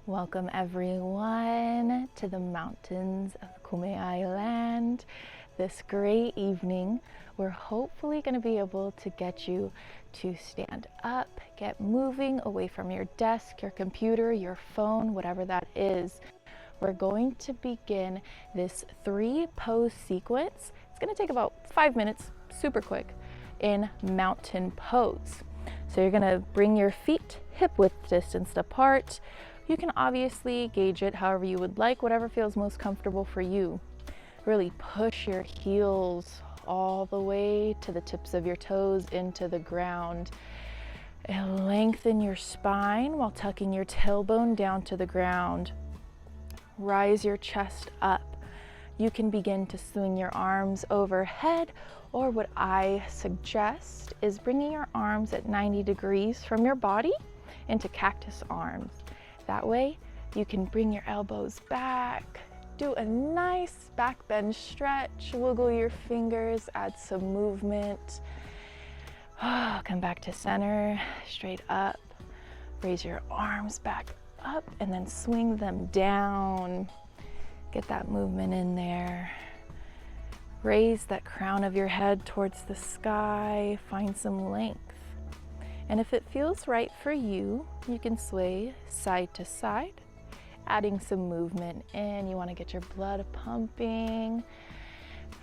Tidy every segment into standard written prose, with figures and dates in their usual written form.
Welcome everyone to the mountains of Kumeyaay Land. This great evening, we're hopefully going to be able to get you to stand up, get moving away from your desk, your computer, your phone, whatever that is. We're going to begin this 3-pose sequence. It's going to take about 5 minutes, super quick, in mountain pose. So you're going to bring your feet hip width distance apart. You can obviously gauge it however you would like, whatever feels most comfortable for you. Really push your heels all the way to the tips of your toes into the ground. And lengthen your spine while tucking your tailbone down to the ground. Rise your chest up. You can begin to swing your arms overhead, or what I suggest is bringing your arms at 90 degrees from your body into cactus arms. That way, you can bring your elbows back, do a nice back bend stretch, wiggle your fingers, add some movement. Come back to center, straight up. Raise your arms back up and then swing them down. Get that movement in there. Raise that crown of your head towards the sky, find some length. And if it feels right for you, you can sway side to side, adding some movement in. You want to get your blood pumping.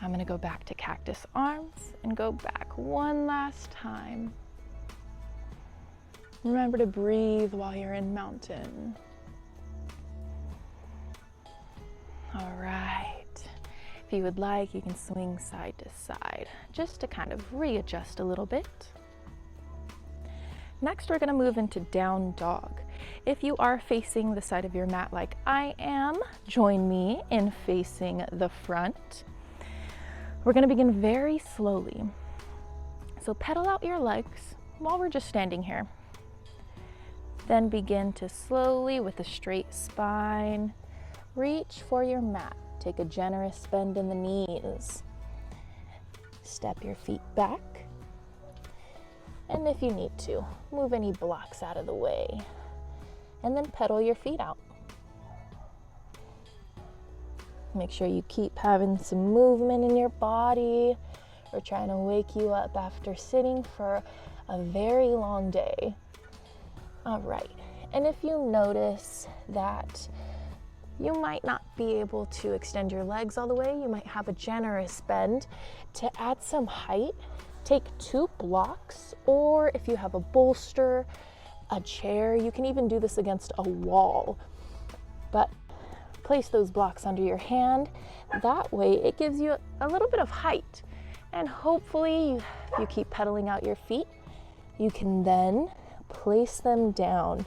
I'm going to go back to cactus arms and go back one last time. Remember to breathe while you're in mountain. All right. If you would like, you can swing side to side just to kind of readjust a little bit. Next, we're going to move into down dog. If you are facing the side of your mat like I am, join me in facing the front. We're going to begin very slowly. So pedal out your legs while we're just standing here. Then begin to slowly, with a straight spine, reach for your mat. Take a generous bend in the knees. Step your feet back. And if you need to, move any blocks out of the way. And then pedal your feet out. Make sure you keep having some movement in your body. We're trying to wake you up after sitting for a very long day. All right, and if you notice that you might not be able to extend your legs all the way, you might have a generous bend. To add some height, take 2 blocks, or if you have a bolster, a chair, you can even do this against a wall. But place those blocks under your hand. That way it gives you a little bit of height. And hopefully, if you keep pedaling out your feet, you can then place them down.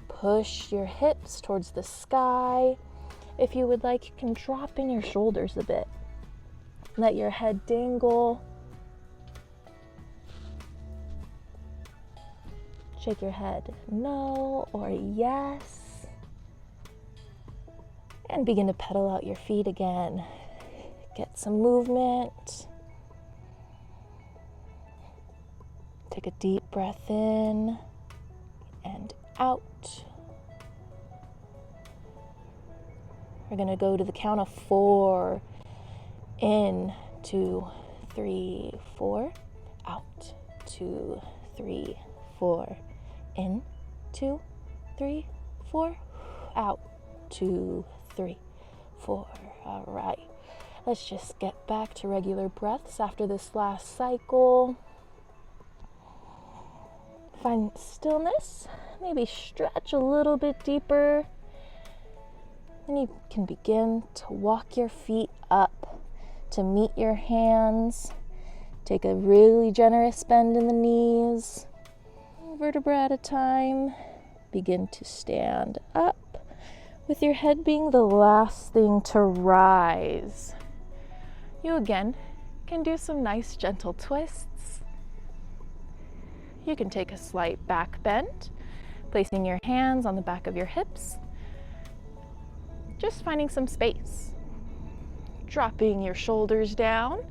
Push your hips towards the sky. If you would like, you can drop in your shoulders a bit. Let your head dangle. Shake your head no or yes. And begin to pedal out your feet again. Get some movement. Take a deep breath in and out. We're going to go to the count of 4. In, 2, 3, 4. Out, 2, 3, 4. In, 2, 3, 4. Out, 2, 3, 4. All right. Let's just get back to regular breaths after this last cycle. Find stillness. Maybe stretch a little bit deeper. Then you can begin to walk your feet up to meet your hands. Take a really generous bend in the knees. Vertebra at a time. Begin to stand up, with your head being the last thing to rise. You again can do some nice gentle twists. You can take a slight back bend, placing your hands on the back of your hips. Just finding some space. Dropping your shoulders down,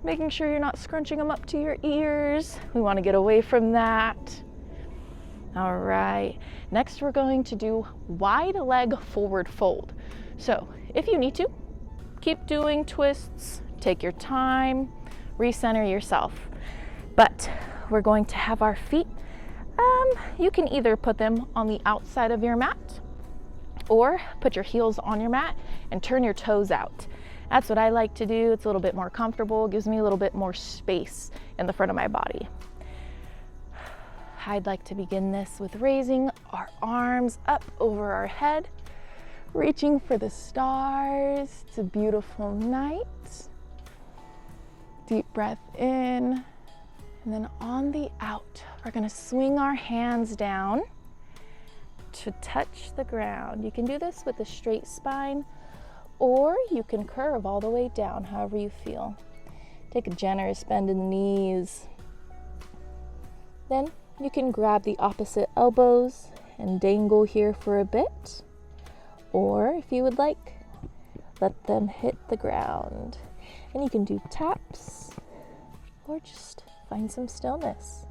making sure you're not scrunching them up to your ears. We want to get away from that. All right, next we're going to do wide leg forward fold. So if you need to, keep doing twists, take your time, recenter yourself. But we're going to have our feet, you can either put them on the outside of your mat or put your heels on your mat and turn your toes out. That's what I like to do. It's a little bit more comfortable, gives me a little bit more space in the front of my body. I'd like to begin this with raising our arms up over our head, reaching for the stars. It's a beautiful night. Deep breath in, and then on the out, we're gonna swing our hands down to touch the ground. You can do this with a straight spine, or you can curve all the way down, however you feel. Take a generous bend in the knees. Then you can grab the opposite elbows and dangle here for a bit, or if you would like, let them hit the ground. And you can do taps or just find some stillness.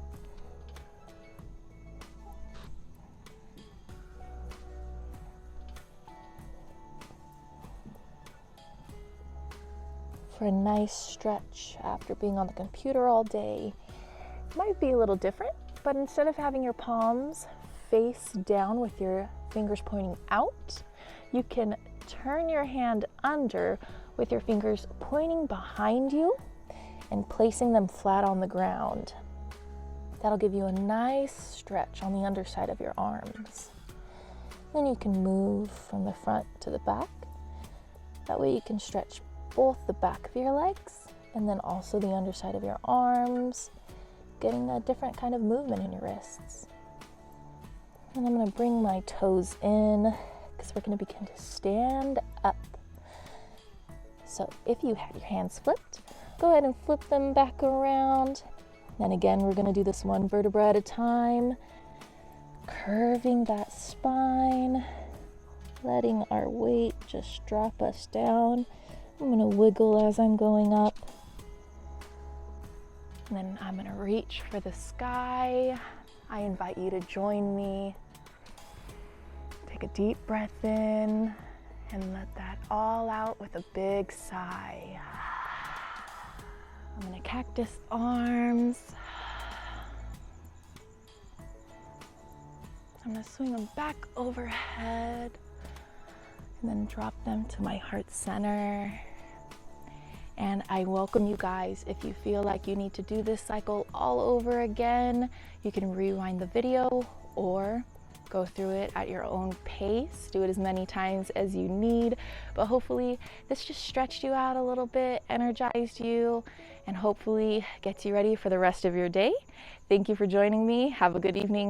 For a nice stretch after being on the computer all day, might be a little different, but instead of having your palms face down with your fingers pointing out, you can turn your hand under with your fingers pointing behind you and placing them flat on the ground. That'll give you a nice stretch on the underside of your arms. Then you can move from the front to the back. That way you can stretch both the back of your legs and then also the underside of your arms, getting a different kind of movement in your wrists. And I'm going to bring my toes in because we're going to begin to stand up. So if you have your hands flipped, go ahead and flip them back around. Then again, we're going to do this one vertebra at a time, curving that spine, letting our weight just drop us down. I'm going to wiggle as I'm going up. And then I'm going to reach for the sky. I invite you to join me. Take a deep breath in and let that all out with a big sigh. I'm going to cactus arms. I'm going to swing them back overhead and then drop them to my heart center. And I welcome you guys. If you feel like you need to do this cycle all over again, you can rewind the video or go through it at your own pace. Do it as many times as you need. But hopefully this just stretched you out a little bit, energized you, and hopefully gets you ready for the rest of your day. Thank you for joining me. Have a good evening.